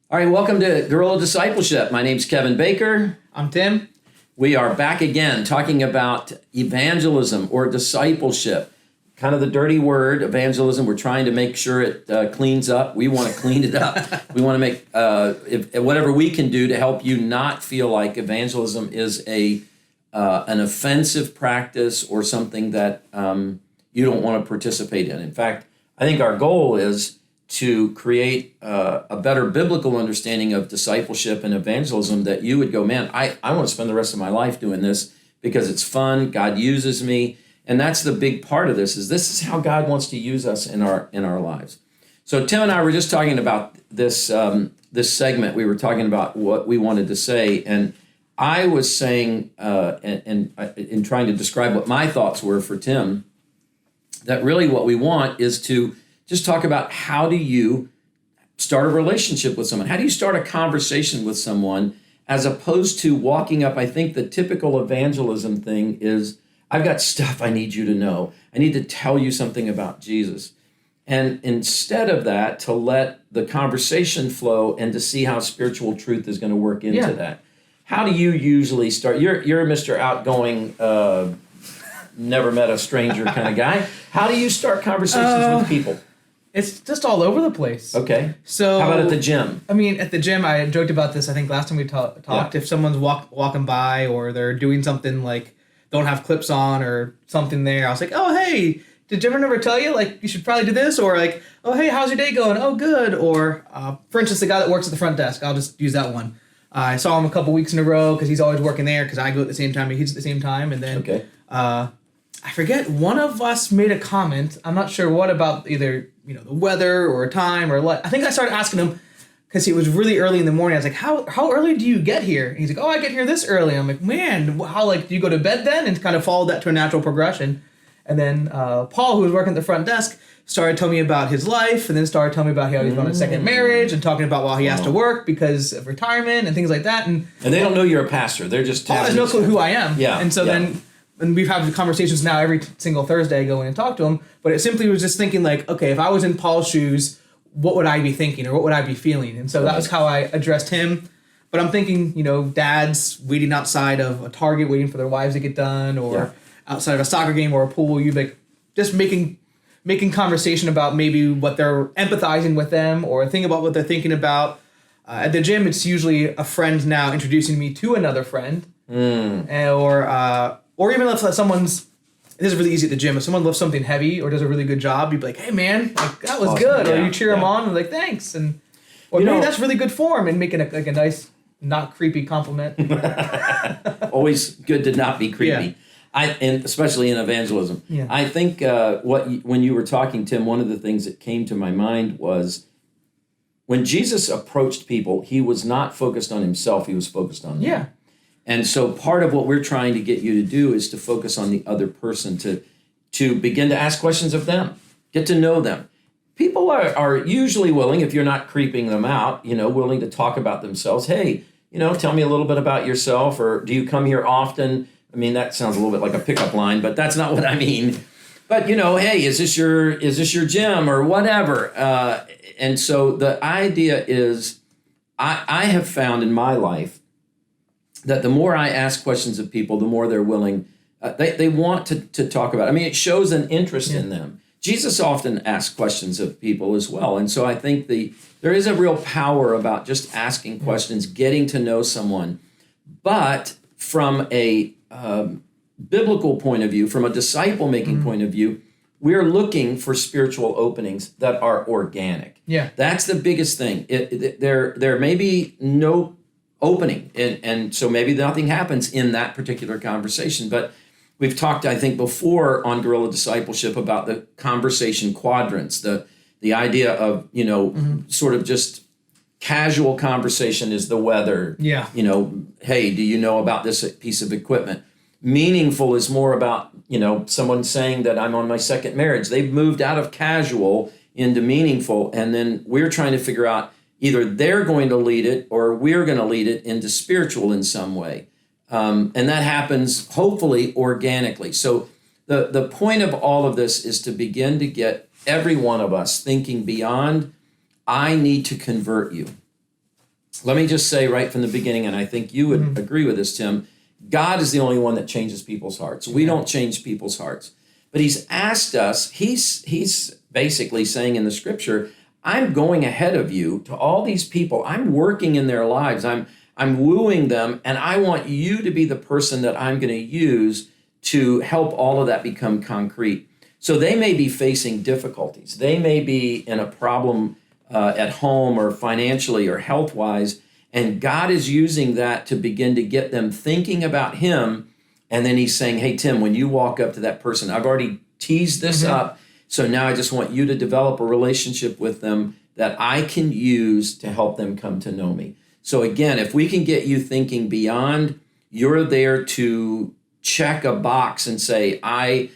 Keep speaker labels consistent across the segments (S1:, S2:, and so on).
S1: All right, welcome to Guerrilla Discipleship. My name's Kevin Baker.
S2: I'm Tim.
S1: We are back again talking about evangelism or discipleship. Kind of the dirty word, evangelism. We're trying to make sure it cleans up. We want to clean it up. We want to make whatever we can do to help you not feel like evangelism is an offensive practice or something that you don't want to participate in. In fact, I think our goal is to create a better biblical understanding of discipleship and evangelism, that you would go, man, I want to spend the rest of my life doing this because it's fun. God uses me. And that's the big part of this is how God wants to use us in our lives. So Tim and I were just talking about this segment. We were talking about what we wanted to say. And I was saying, in trying to describe what my thoughts were for Tim, that really what we want is to just talk about how do you start a relationship with someone? How do you start a conversation with someone as opposed to walking up? I think the typical evangelism thing is, I've got stuff I need you to know. I need to tell you something about Jesus. And instead of that, to let the conversation flow and to see how spiritual truth is going to work into that. How do you usually start? You're Mr. Outgoing, never met a stranger kind of guy. How do you start conversations with people?
S2: It's just all over the place.
S1: Okay.
S2: So
S1: how about at the gym?
S2: I mean, at the gym, I joked about this, I think, last time we talked. Yeah. If someone's walking by or they're doing something like don't have clips on or something there, I was like, oh, hey, did Jim never tell you, like, you should probably do this? Or like, oh, hey, how's your day going? Oh, good. Or, for instance, the guy that works at the front desk, I'll just use that one. I saw him a couple weeks in a row because he's always working there because I go at the same time and he's at the same time. And then I forget, one of us made a comment. I'm not sure what about either, the weather or time or what. I think I started asking him because it was really early in the morning. I was like, how early do you get here? And he's like, oh, I get here this early. I'm like, man, how, do you go to bed then? And kind of followed that to a natural progression. And then Paul, who was working at the front desk, started telling me about his life and then started telling me about how he's on a second marriage and talking about why he has to work because of retirement and things like that. And
S1: they don't know you're a pastor. They're just
S2: Paul has no clue who I am.
S1: Yeah.
S2: And so then... And we've had conversations now every single Thursday. I go in and talk to him. But it simply was just thinking like, okay, if I was in Paul's shoes, what would I be thinking or what would I be feeling? And so that was how I addressed him. But I'm thinking, dads waiting outside of a Target waiting for their wives to get done, or outside of a soccer game or a pool. You like just making conversation about maybe what they're empathizing with them or think about what they're thinking about. At the gym, it's usually a friend now introducing me to another friend, or even if someone's, this is really easy at the gym, if someone lifts something heavy or does a really good job, you'd be like, hey man, like, that was awesome. Good. Or you cheer them on and like, thanks. And or maybe that's really good form, and making a nice, not creepy compliment.
S1: Always good to not be creepy. Yeah. And especially in evangelism. Yeah. I think when you were talking, Tim, one of the things that came to my mind was when Jesus approached people, he was not focused on himself, he was focused on them. Yeah. And so part of what we're trying to get you to do is to focus on the other person, to begin to ask questions of them, get to know them. People are usually willing, if you're not creeping them out, willing to talk about themselves. Hey, tell me a little bit about yourself, or do you come here often? I mean, that sounds a little bit like a pickup line, but that's not what I mean. But, hey, is this your gym or whatever? And so the idea is I have found in my life that the more I ask questions of people, the more they're willing, they want to talk about it. I mean, it shows an interest in them. Jesus often asked questions of people as well. And so I think there is a real power about just asking questions, getting to know someone. But from a biblical point of view, from a disciple-making point of view, we're looking for spiritual openings that are organic. Yeah. That's the biggest thing. There may be no opening. And so maybe nothing happens in that particular conversation. But we've talked, I think, before on Guerrilla Discipleship about the conversation quadrants, the idea of, sort of just casual conversation is the weather. Yeah. Hey, do you know about this piece of equipment? Meaningful is more about, someone saying that I'm on my second marriage. They've moved out of casual into meaningful. And then we're trying to figure out, either they're going to lead it or we're going to lead it into spiritual in some way. And that happens, hopefully, organically. So the point of all of this is to begin to get every one of us thinking beyond, I need to convert you. let me just say right from the beginning, and I think you would agree with this, Tim, God is the only one that changes people's hearts. We don't change people's hearts. But he's asked us, he's basically saying in the scripture, I'm going ahead of you to all these people. I'm working in their lives. I'm wooing them, and I want you to be the person that I'm going to use to help all of that become concrete. So they may be facing difficulties. They may be in a problem at home or financially or health-wise, and God is using that to begin to get them thinking about him. And then he's saying, hey, Tim, when you walk up to that person, I've already teased this up, so now I just want you to develop a relationship with them that I can use to help them come to know me. So again, if we can get you thinking beyond, you're there to check a box and say, I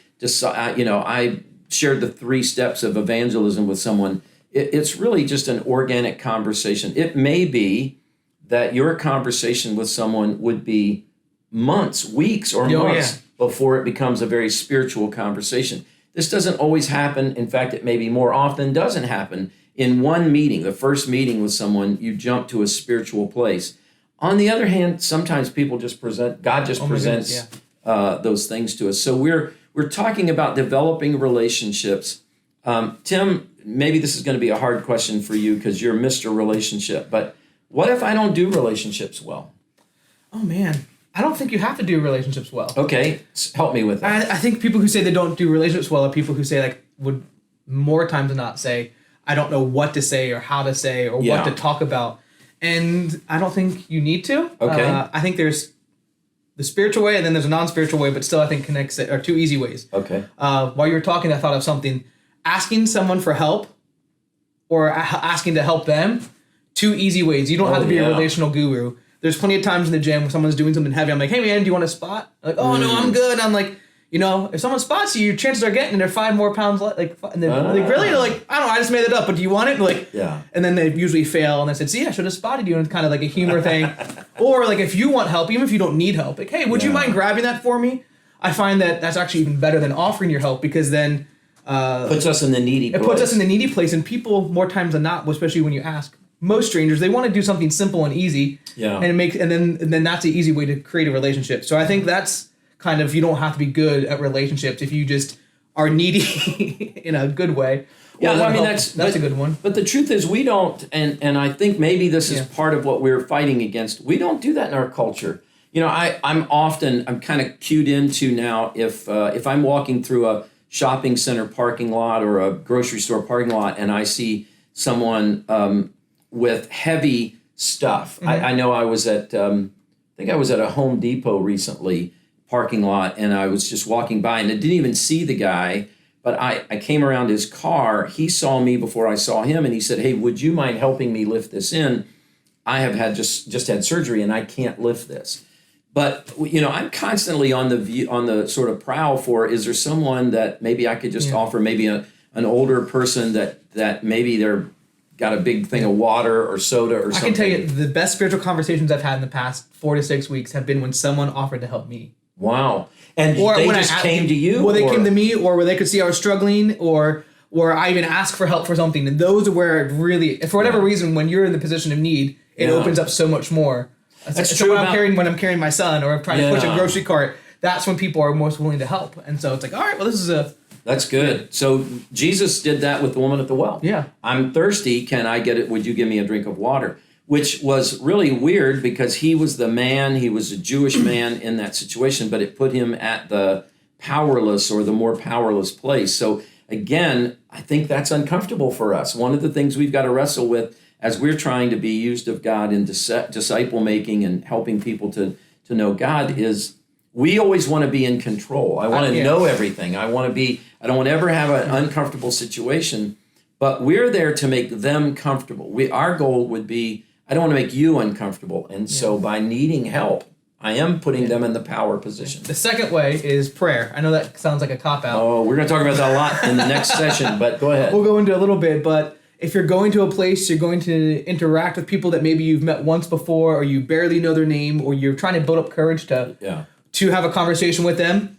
S1: shared the 3 steps of evangelism with someone. It's really just an organic conversation. It may be that your conversation with someone would be months, weeks, or months before it becomes a very spiritual conversation. This doesn't always happen. In fact, it maybe more often doesn't happen. In one meeting, the first meeting with someone, you jump to a spiritual place. On the other hand, sometimes people just presents those things to us. So we're talking about developing relationships. Tim, maybe this is going to be a hard question for you because you're Mr. Relationship, but what if I don't do relationships well?
S2: Oh, man. I don't think you have to do relationships well.
S1: Okay, help me with that.
S2: I think people who say they don't do relationships well are people who say, would more times than not say, I don't know what to say or how to say or what to talk about. And I don't think you need to.
S1: Okay.
S2: I think there's the spiritual way and then there's a non-spiritual way, but still I think connects it are 2 easy ways.
S1: Okay.
S2: While you were talking, I thought of something. Asking someone for help or asking to help them, 2 easy ways. You don't have to be a relational guru. There's plenty of times in the gym when someone's doing something heavy. I'm like, hey, man, do you want a spot? Like, oh, no, I'm good. I'm like, if someone spots you, your chances are getting they're 5 more pounds. And they're really? They're like, I don't know, I just made it up, but do you want it? And then they usually fail. And they said, see, I should have spotted you. And it's kind of like a humor thing. Or if you want help, even if you don't need help, like, hey, would you mind grabbing that for me? I find that that's actually even better than offering your help because then
S1: puts us in the needy place.
S2: It puts us in the needy place, and people more times than not, especially when you ask most strangers, they want to do something simple and easy.
S1: Yeah.
S2: And then that's an easy way to create a relationship. So I think that's kind of, you don't have to be good at relationships if you just are needy in a good way.
S1: Yeah, I mean
S2: that's a good one.
S1: But the truth is we don't, and I think maybe this is part of what we're fighting against. We don't do that in our culture. I'm kind of cued into now if I'm walking through a shopping center parking lot or a grocery store parking lot and I see someone with heavy stuff. I know I was at a Home Depot recently parking lot and I was just walking by and I didn't even see the guy, but I came around his car. He saw me before I saw him and he said, hey, would you mind helping me lift this in? I have had just had surgery and I can't lift this. But I'm constantly on the sort of prowl for, is there someone that maybe I could just offer, maybe an older person that maybe they're got a big thing of water or soda or something.
S2: I can tell you the best spiritual conversations I've had in the past 4 to 6 weeks have been when someone offered to help me.
S1: Wow. And they just came to you?
S2: Well, they came to me, or where they could see I was struggling, or I even asked for help for something. And those are where it really, for whatever reason, when you're in the position of need, it opens up so much more.
S1: That's
S2: so
S1: true.
S2: when I'm carrying my son or I'm trying to push a grocery cart, that's when people are most willing to help. And so it's like, all right, well, this is
S1: That's good. So Jesus did that with the woman at the well.
S2: Yeah.
S1: I'm thirsty. Can I get it? Would you give me a drink of water? Which was really weird because he was the man, he was a Jewish man in that situation, but it put him at the powerless or the more powerless place. So again, I think that's uncomfortable for us. One of the things we've got to wrestle with as we're trying to be used of God in disciple making and helping people to know God is we always want to be in control. I want to know everything. I don't want to ever have an uncomfortable situation, but we're there to make them comfortable. Our goal would be, I don't want to make you uncomfortable. And so by needing help, I am putting them in the power position.
S2: The second way is prayer. I know that sounds like a cop-out.
S1: Oh, we're going to talk about that a lot in the next session, but go ahead.
S2: We'll go into a little bit, but if you're going to a place, you're going to interact with people that maybe you've met once before, or you barely know their name, or you're trying to build up courage to have a conversation with them.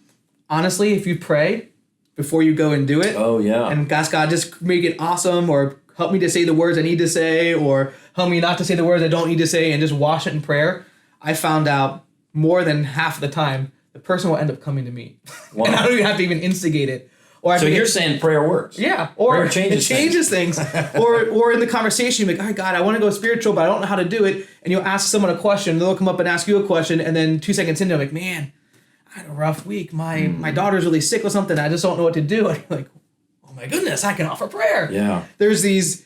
S2: Honestly, if you pray before you go and do it, and ask God, just make it awesome, or help me to say the words I need to say, or help me not to say the words I don't need to say, and just wash it in prayer, I found out more than half of the time the person will end up coming to me. Wow. And I don't even have to even instigate it.
S1: So you're saying prayer works?
S2: Yeah, or
S1: prayer
S2: it changes things. or in the conversation, you're like, all right, God, I want to go spiritual, but I don't know how to do it. And you'll ask someone a question, they'll come up and ask you a question, and then 2 seconds in, they're like, man, I had a rough week. My daughter's really sick with something. I just don't know what to do. And you're like, oh my goodness, I can offer prayer.
S1: Yeah.
S2: There's these,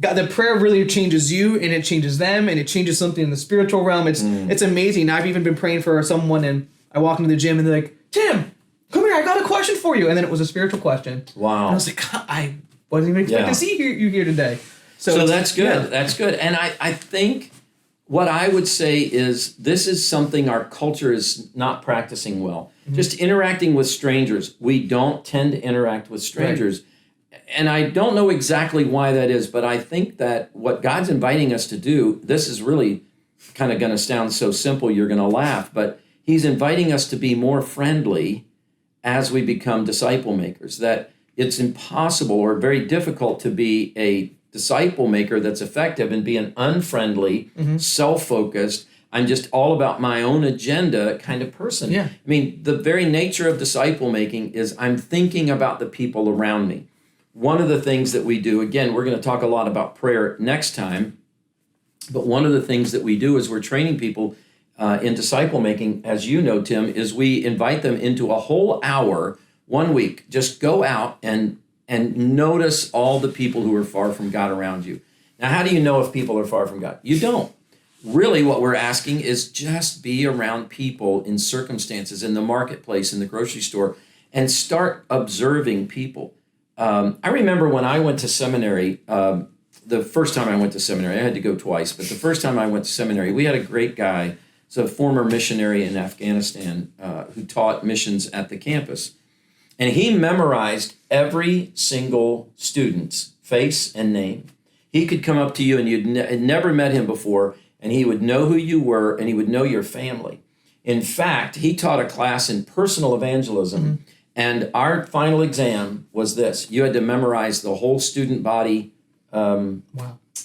S2: God, the prayer really changes you, and it changes them, and it changes something in the spiritual realm. It's amazing. I've even been praying for someone, and I walk into the gym, and they're like, Tim, come here, I got a question for you. And then it was a spiritual question.
S1: Wow.
S2: And I was like, I wasn't even expecting to see you here today.
S1: So that's good. Yeah. That's good. And I think what I would say is this is something our culture is not practicing well. Mm-hmm. Just interacting with strangers. We don't tend to interact with strangers. Right. And I don't know exactly why that is, but I think that what God's inviting us to do, this is really kind of going to sound so simple, you're going to laugh, but he's inviting us to be more friendly as we become disciple makers, that it's impossible or very difficult to be a disciple maker that's effective and be an unfriendly, self-focused, I'm just all about my own agenda kind of person.
S2: Yeah.
S1: I mean, the very nature of disciple making is I'm thinking about the people around me. One of the things that we do, again, we're going to talk a lot about prayer next time, but one of the things that we do is we're training people in disciple making, as you know, Tim, is we invite them into a whole hour, 1 week. Just go out and notice all the people who are far from God around you. Now, how do you know if people are far from God? You don't. Really, what we're asking is just be around people in circumstances, in the marketplace, in the grocery store, and start observing people. I remember when I went to seminary, the first time I went to seminary, I had to go twice, but the first time I went to seminary, we had a great guy. He's a former missionary in Afghanistan who taught missions at the campus. And he memorized every single student's face and name. He could come up to you and you'd never met him before, and he would know who you were, and he would know your family. In fact, he taught a class in personal evangelism, and our final exam was this. You had to memorize the whole student body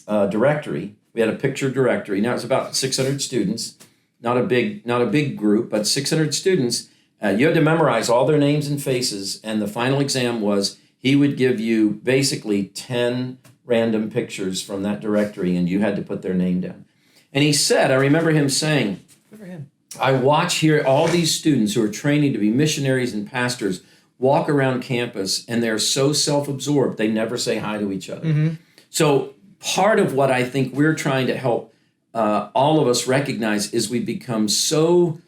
S1: directory. We had a picture directory. Now it's about 600 students. Not a big group, but 600 students. You had to memorize all their names and faces, and the final exam was he would give you basically 10 random pictures from that directory, and you had to put their name down. And he said, I remember him saying, I watch here all these students who are training to be missionaries and pastors walk around campus, and they're so self-absorbed, they never say hi to each other. So part of what I think we're trying to help all of us recognize is we become so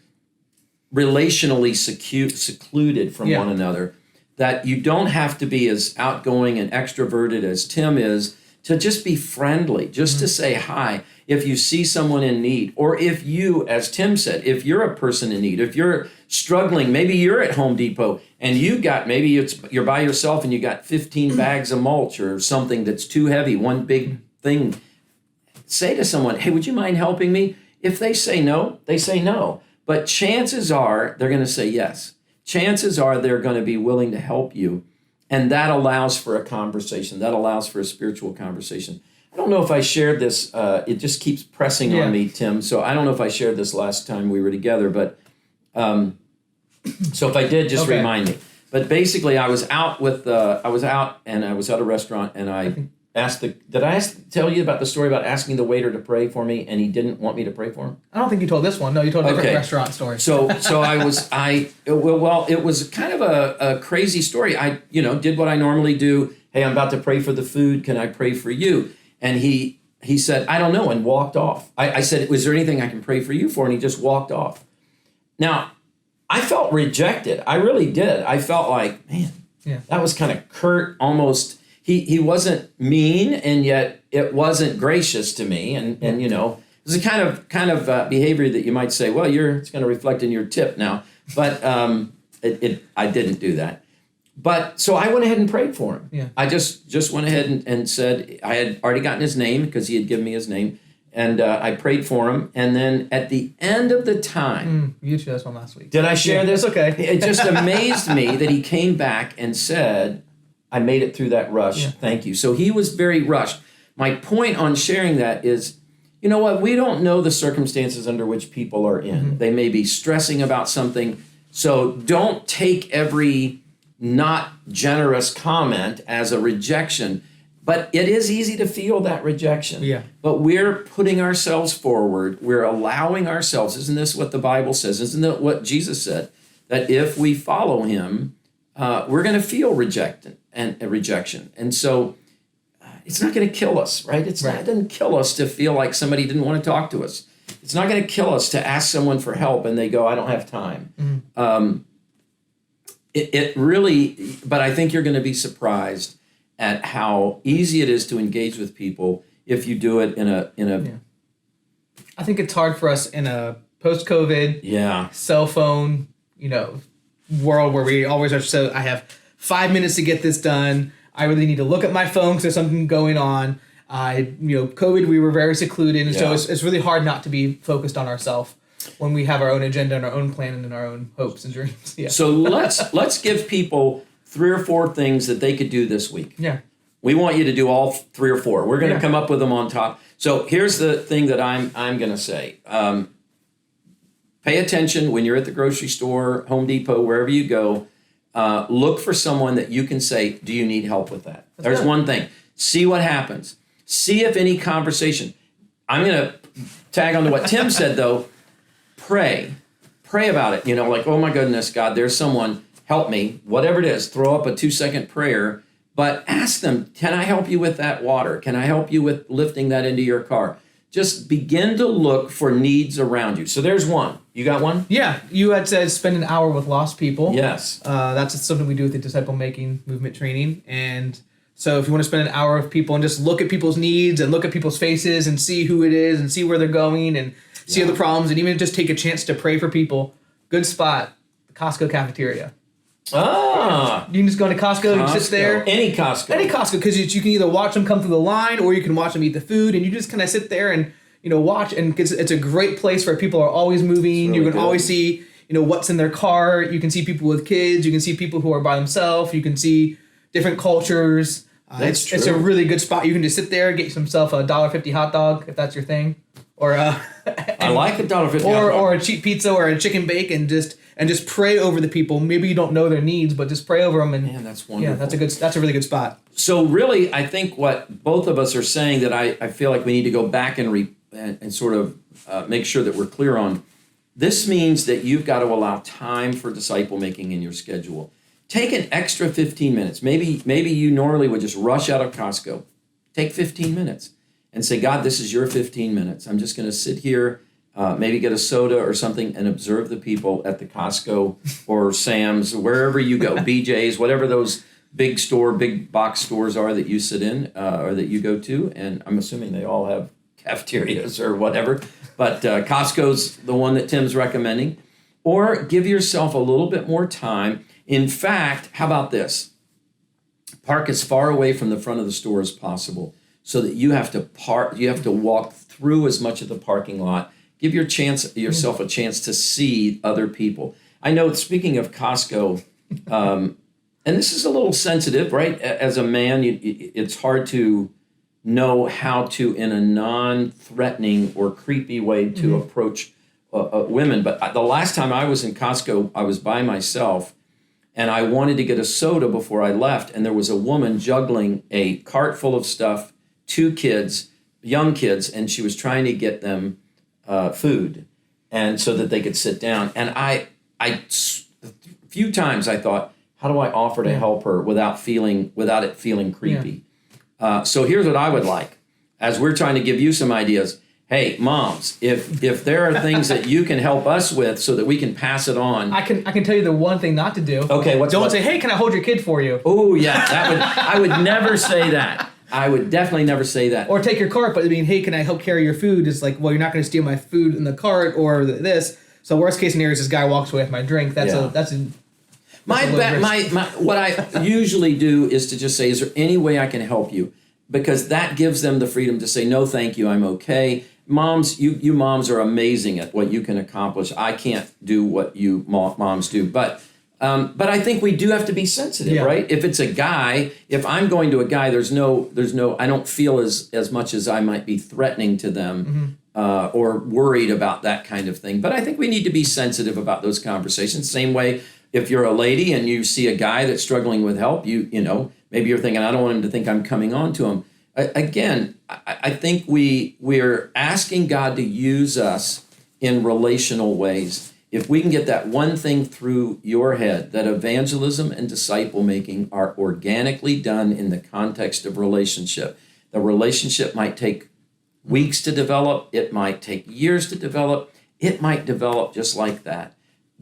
S1: relationally secluded from one another that you don't have to be as outgoing and extroverted as Tim is to just be friendly, just to say hi. If you see someone in need, or if you, as Tim said, if you're a person in need, if you're struggling, maybe you're at Home Depot and you're by yourself and you got 15 bags of mulch or something that's too heavy, one big thing. Say to someone, hey, would you mind helping me? If they say no, they say no. But chances are they're going to say yes. Chances are they're going to be willing to help you. And that allows for a conversation. That allows for a spiritual conversation. I don't know if I shared this. It just keeps pressing on me, Tim. So I don't know if I shared this last time we were together. But so if I did, just remind me. But basically, I was out and I was at a restaurant, and I tell you about the story about asking the waiter to pray for me, and he didn't want me to pray for him?
S2: I don't think you told this one. No, you told a different restaurant story.
S1: So it was kind of a crazy story. I did what I normally do. Hey, I'm about to pray for the food. Can I pray for you? And he said, I don't know, and walked off. I said, was there anything I can pray for you for? And he just walked off. Now, I felt rejected. I really did. I felt like, man, that was kind of curt, almost. He wasn't mean, and yet it wasn't gracious to me. And it was a kind of behavior that you might say, well, it's going to reflect in your tip now. But I didn't do that. But so I went ahead and prayed for him. Yeah. I just went ahead and said, I had already gotten his name because he had given me his name. And I prayed for him. And then at the end of the time...
S2: you shared this one last week.
S1: Did I share this?
S2: Okay.
S1: It just amazed me that he came back and said... I made it through that rush. Thank you. So he was very rushed. My point on sharing that is, you know what? We don't know the circumstances under which people are in. They may be stressing about something. So don't take every not generous comment as a rejection. But it is easy to feel that rejection.
S2: Yeah.
S1: But we're putting ourselves forward. We're allowing ourselves. Isn't this what the Bible says? Isn't that what Jesus said? That if we follow him, we're going to feel rejection. And so it's not going to kill us, right? It doesn't kill us to feel like somebody didn't want to talk to us. It's not going to kill us to ask someone for help and they go, I don't have time. It really, but I think you're going to be surprised at how easy it is to engage with people if you do it in a.
S2: I think it's hard for us in a post-COVID cell phone, world where we always are. So I have 5 minutes to get this done. I really need to look at my phone because there's something going on. COVID, we were very secluded, and so it's really hard not to be focused on ourselves when we have our own agenda and our own plan and our own hopes and dreams. Yeah.
S1: So let's give people 3 or 4 things that they could do this week.
S2: Yeah.
S1: We want you to do all 3 or 4. We're going to come up with them on top. So here's the thing that I'm going to say. Pay attention when you're at the grocery store, Home Depot, wherever you go. Look for someone that you can say, do you need help with that? There's one thing. See what happens. See if any conversation. I'm going to tag on to what Tim said, though. Pray about it. Like, oh my goodness, God, there's someone, help me. Whatever it is, throw up a 2-second prayer, but ask them, can I help you with that water? Can I help you with lifting that into your car? Just begin to look for needs around you. So there's one. You got one?
S2: Yeah. You had said spend an hour with lost people.
S1: Yes.
S2: That's something we do with the disciple making movement training. And so if you want to spend an hour with people and just look at people's needs and look at people's faces and see who it is and see where they're going and see other problems and even just take a chance to pray for people, good spot, the Costco cafeteria.
S1: Ah.
S2: You can just go into Costco and sit there.
S1: Any Costco,
S2: because you can either watch them come through the line or you can watch them eat the food, and you just kind of sit there and watch. And it's a great place where people are always moving. Really you can always see what's in their car. You can see people with kids. You can see people who are by themselves. You can see different cultures. It's a really good spot. You can just sit there, get yourself a $1.50 hot dog if that's your thing, or
S1: I like a $1.50 hot dog,
S2: or a cheap pizza or a chicken bake, and just pray over the people. Maybe you don't know their needs, but just pray over them. And
S1: man, that's wonderful.
S2: Yeah, that's a really good spot.
S1: So really, I think what both of us are saying that I feel like we need to go back and sort of make sure that we're clear on. This means that you've got to allow time for disciple making in your schedule. Take an extra 15 minutes. Maybe you normally would just rush out of Costco. Take 15 minutes and say, God, this is your 15 minutes. I'm just going to sit here, maybe get a soda or something and observe the people at the Costco or Sam's, wherever you go, BJ's, whatever those big box stores are that you sit in or that you go to. And I'm assuming they all have cafeterias or whatever. But Costco's the one that Tim's recommending. Or give yourself a little bit more time. In fact, how about this? Park as far away from the front of the store as possible so that you have to walk through as much of the parking lot. Give yourself a chance to see other people. I know, speaking of Costco, and this is a little sensitive, right? As a man, it's hard to know how to, in a non-threatening or creepy way, to approach women. But the last time I was in Costco, I was by myself, and I wanted to get a soda before I left, and there was a woman juggling a cart full of stuff, 2 kids, young kids, and she was trying to get them food, and so that they could sit down. And a few times I thought, how do I offer to help her without it feeling creepy? Yeah. So here's what I would like, as we're trying to give you some ideas. Hey, moms, if there are things that you can help us with so that we can pass it on.
S2: I can tell you the one thing not to do.
S1: Okay,
S2: Don't say, hey, can I hold your kid for you?
S1: Oh, yeah, I would never say that. I would definitely never say that.
S2: Or take your cart, but hey, can I help carry your food? It's like, well, you're not going to steal my food in the cart or this. So worst case scenario is this guy walks away with my drink. What
S1: I usually do is to just say, is there any way I can help you? Because that gives them the freedom to say, no, thank you, I'm okay. Moms, you moms are amazing at what you can accomplish. I can't do what you moms do. But But I think we do have to be sensitive, right? If it's a guy, if I'm going to a guy, there's no, I don't feel as much as I might be threatening to them or worried about that kind of thing. But I think we need to be sensitive about those conversations. Same way, if you're a lady and you see a guy that's struggling with help, you know, maybe you're thinking, I don't want him to think I'm coming on to him. Again, I think we're asking God to use us in relational ways. If we can get that one thing through your head, that evangelism and disciple making are organically done in the context of relationship. The relationship might take weeks to develop. It might take years to develop. It might develop just like that.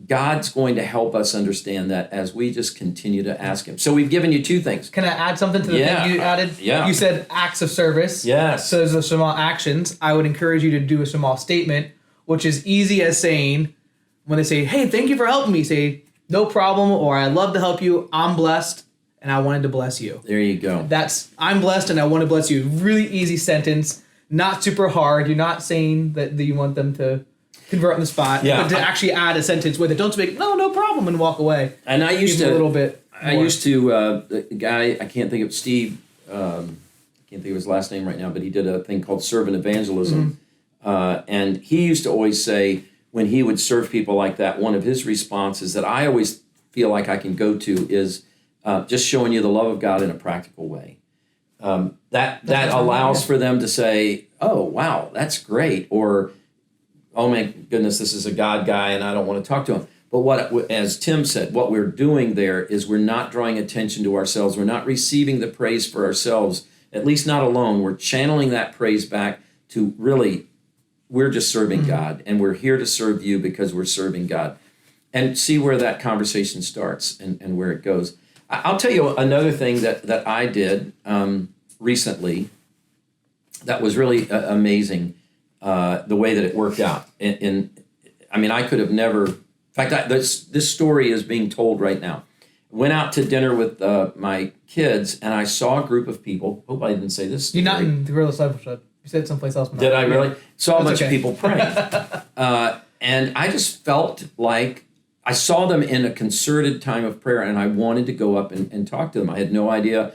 S1: God's going to help us understand that as we just continue to ask him. So we've given you two things.
S2: Can I add something to the thing you added?
S1: Yeah.
S2: You said acts of service.
S1: Yes.
S2: So there's the small actions. I would encourage you to do a small statement, which is easy as saying, when they say, hey, thank you for helping me, say, no problem, or I'd love to help you, I'm blessed, and I wanted to bless you.
S1: There you go.
S2: That's, I'm blessed and I want to bless you. Really easy sentence, not super hard. You're not saying that you want them to convert on the spot, but to actually add a sentence with it. Don't speak, no problem, and walk away.
S1: And I used to,
S2: a little bit more.
S1: The guy, I can't think of Steve, I can't think of his last name right now, but he did a thing called servant evangelism. And he used to always say, when he would serve people like that, one of his responses that I always feel like I can go to is just showing you the love of God in a practical way. That allows for them to say, oh, wow, that's great. Or, oh, my goodness, this is a God guy and I don't want to talk to him. But what, as Tim said, what we're doing there is we're not drawing attention to ourselves. We're not receiving the praise for ourselves, at least not alone. We're channeling that praise back to really, we're just serving God, and we're here to serve you because we're serving God. And see where that conversation starts and where it goes. I'll tell you another thing that I did recently that was really amazing, the way that it worked out. I mean, I could have never, in fact, this story is being told right now. Went out to dinner with my kids, and I saw a group of people. Hope I didn't say this story.
S2: You're not in the Guerrilla Discipleship. You said someplace else.
S1: Did I really? Saw a bunch of people praying. And I just felt like I saw them in a concerted time of prayer, and I wanted to go up and talk to them. I had no idea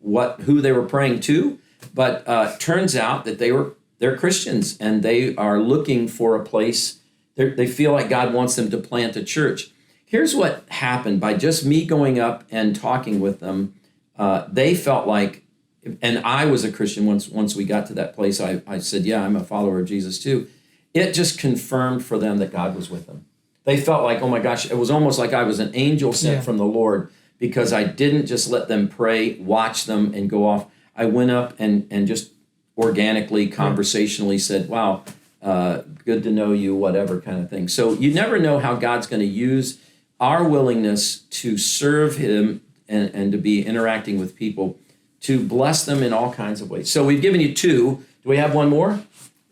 S1: who they were praying to, but turns out that they're Christians, and they are looking for a place. They feel like God wants them to plant a church. Here's what happened by just me going up and talking with them. They felt like, and I was a Christian once we got to that place. I said, yeah, I'm a follower of Jesus too. It just confirmed for them that God was with them. They felt like, oh my gosh, it was almost like I was an angel sent from the Lord, because I didn't just let them pray, watch them, and go off. I went up and just organically, conversationally said, wow, good to know you, whatever kind of thing. So you never know how God's going to use our willingness to serve him and to be interacting with people to bless them in all kinds of ways. So we've given you two. Do we have one more?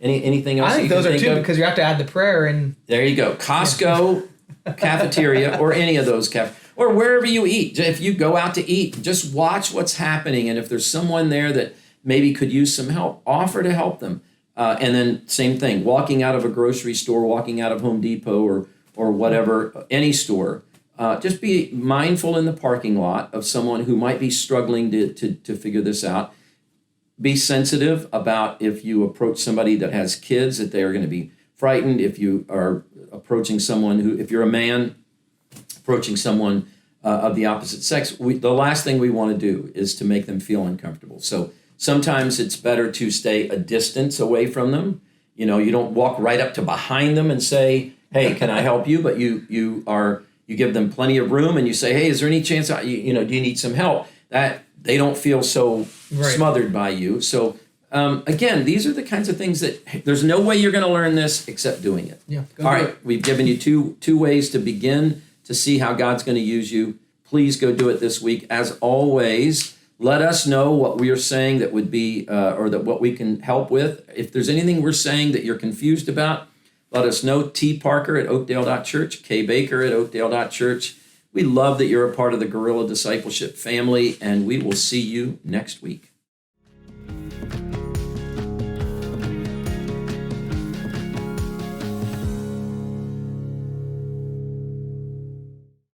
S1: Anything else?
S2: I think those are two, because you have to add the prayer and.
S1: There you go. Costco, cafeteria, or any of those or wherever you eat. If you go out to eat, just watch what's happening. And if there's someone there that maybe could use some help, offer to help them. And then same thing, walking out of a grocery store, walking out of Home Depot or whatever, any store. Just be mindful in the parking lot of someone who might be struggling to figure this out. Be sensitive about if you approach somebody that has kids, that they are going to be frightened. If you are approaching someone if you're a man, approaching someone of the opposite sex, the last thing we want to do is to make them feel uncomfortable. So sometimes it's better to stay a distance away from them. You know, you don't walk right up to behind them and say, hey, can I help you? But you give them plenty of room, and you say, hey, is there any chance, do you need some help? That they don't feel so smothered by you. So again, these are the kinds of things that there's no way you're going to learn this except doing it.
S2: Yeah.
S1: All right, we've given you two ways to begin to see how God's going to use you. Please go do it this week. As always, let us know what we are saying that would be, or that what we can help with. If there's anything we're saying that you're confused about, let us know. T. Parker at Oakdale.church, K. Baker at Oakdale.church. We love that you're a part of the Guerrilla Discipleship family, and we will see you next week.